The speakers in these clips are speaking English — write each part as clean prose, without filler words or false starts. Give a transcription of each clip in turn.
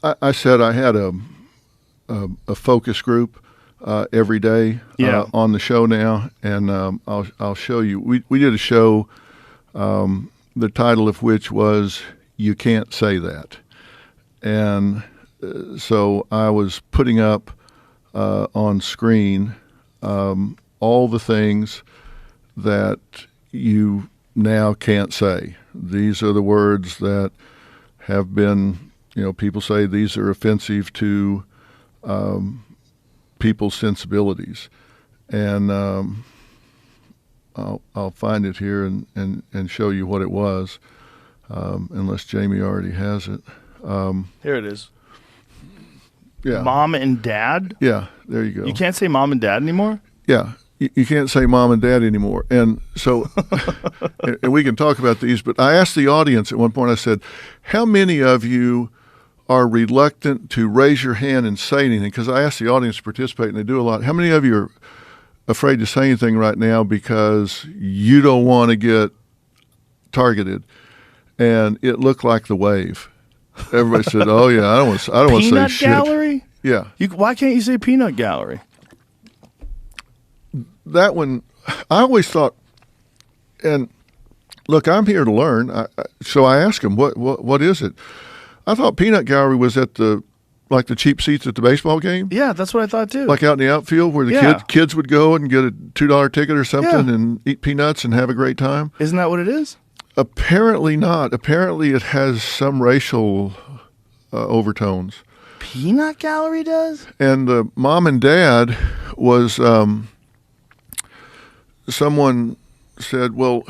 I said I had a focus group every day on the show now, and I'll show you. We did a show, the title of which was "You Can't Say That," and so I was putting up on screen all the things that you now can't say. These are the words that have been, people say these are offensive to people's sensibilities. And I'll find it here and show you what it was, unless Jamie already has it. Here it is. Yeah. Mom and dad? Yeah, there you go. You can't say mom and dad anymore? Yeah. You can't say mom and dad anymore. And so, and we can talk about these, but I asked the audience at one point, I said, how many of you are reluctant to raise your hand and say anything? Because I asked the audience to participate, and they do a lot. How many of you are afraid to say anything right now because you don't want to get targeted? And it looked like the wave. Everybody said, "Oh yeah, I don't want to say Peanut shit." gallery? Yeah. Why can't you say peanut gallery? That one, I always thought, and look, I'm here to learn. So I asked him, what is it? I thought peanut gallery was at the cheap seats at the baseball game. Yeah, that's what I thought too. Like out in the outfield where the kids would go and get a $2 ticket or something and eat peanuts and have a great time. Isn't that what it is? Apparently not. Apparently it has some racial overtones. Peanut gallery does? And the mom and dad was, someone said, well,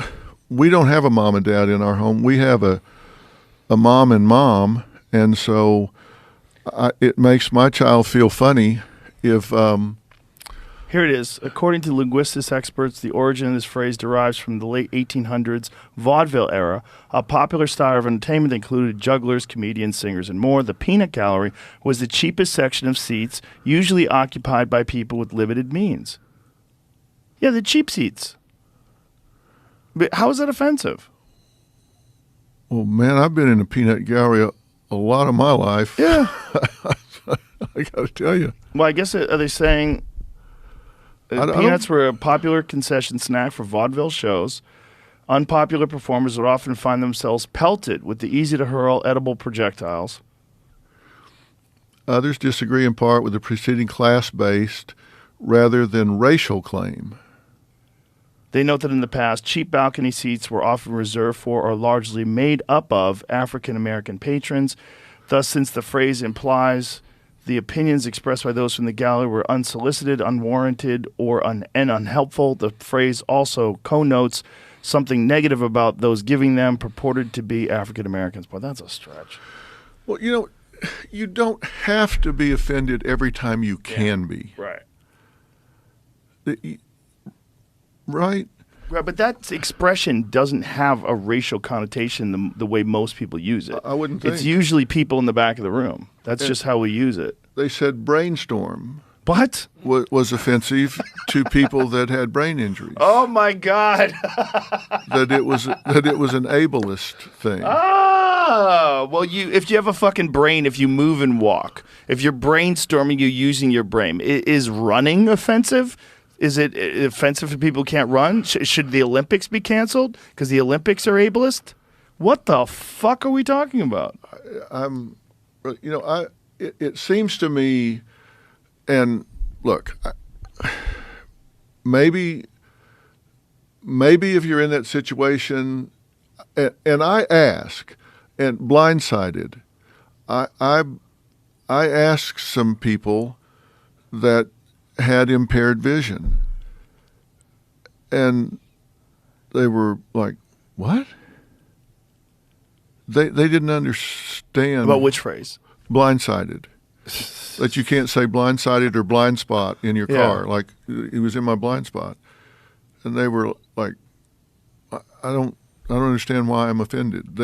we don't have a mom and dad in our home. We have a mom and mom. And so it makes my child feel funny if... Here it is. According to linguistics experts, the origin of this phrase derives from the late 1800s vaudeville era. A popular style of entertainment that included jugglers, comedians, singers, and more. The peanut gallery was the cheapest section of seats, usually occupied by people with limited means. Yeah, the cheap seats. But how is that offensive? Well, man, I've been in a peanut gallery a lot of my life. Yeah. I got to tell you. Well, I guess, are they saying... peanuts were a popular concession snack for vaudeville shows. Unpopular performers would often find themselves pelted with the easy-to-hurl edible projectiles. Others disagree in part with the preceding class-based rather than racial claim. They note that in the past, cheap balcony seats were often reserved for or largely made up of African-American patrons. Thus, since the phrase implies... the opinions expressed by those from the gallery were unsolicited, unwarranted, or unhelpful. The phrase also connotes something negative about those giving them, purported to be African Americans. Boy, that's a stretch. Well, you don't have to be offended every time you can be. Right. Right? Right, but that expression doesn't have a racial connotation the way most people use it. I wouldn't think. It's usually people in the back of the room. That's just how we use it. They said brainstorm. What? Was offensive to people that had brain injuries. Oh my God! that it was an ableist thing. Oh, well, if you have a fucking brain, if you move and walk, if you're brainstorming, you're using your brain. Is running offensive? Is it offensive for people who can't run? Should the Olympics be canceled because the Olympics are ableist? What the fuck are we talking about? It seems to me, and look, maybe if you're in that situation, and I ask, and blindsided, I asked some people that had impaired vision, and they were like, what? They didn't understand. About which phrase? Blindsided. That you can't say blindsided or blind spot in your car. Like, he was in my blind spot. And they were like, I don't understand why I'm offended.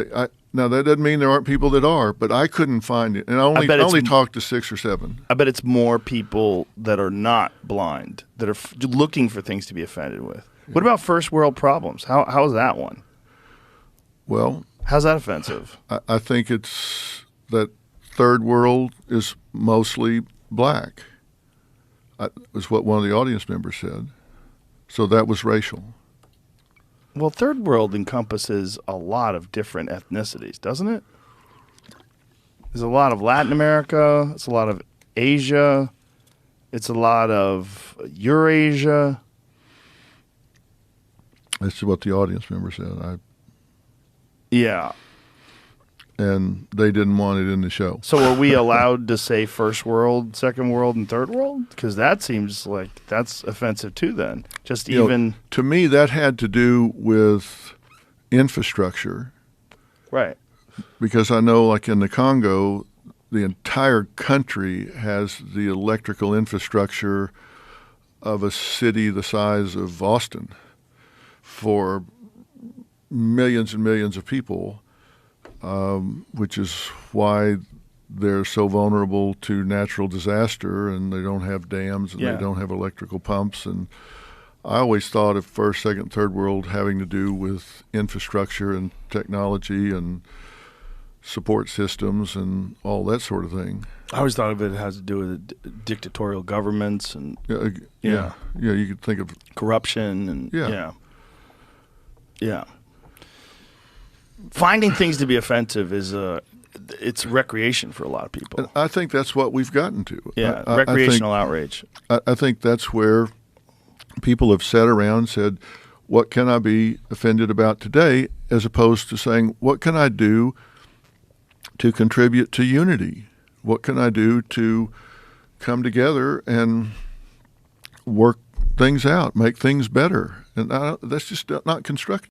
Now, that doesn't mean there aren't people that are, but I couldn't find it. And I only talked to 6 or 7. I bet it's more people that are not blind, that are looking for things to be offended with. Yeah. What about first world problems? How's that one? Well... How's that offensive? I think it's that third world is mostly black. Was what one of the audience members said. So that was racial. Well, third world encompasses a lot of different ethnicities, doesn't it? There's a lot of Latin America. It's a lot of Asia. It's a lot of Eurasia. That's what the audience member said. Yeah. And they didn't want it in the show. So are we allowed to say first world, second world, and third world? Because that seems like that's offensive too then. Just even... to me, that had to do with infrastructure. Right. Because I know, like in the Congo, the entire country has the electrical infrastructure of a city the size of Austin for millions and millions of people, which is why they're so vulnerable to natural disaster, and they don't have dams, and they don't have electrical pumps. And I always thought of first, second, third world having to do with infrastructure and technology and support systems and all that sort of thing. I always thought of it has to do with dictatorial governments and you could think of corruption and finding things to be offensive is it's recreation for a lot of people. And I think that's what we've gotten to. Recreational outrage. I think that's where people have sat around and said, what can I be offended about today, as opposed to saying, what can I do to contribute to unity? What can I do to come together and work things out, make things better? And that's just not constructive.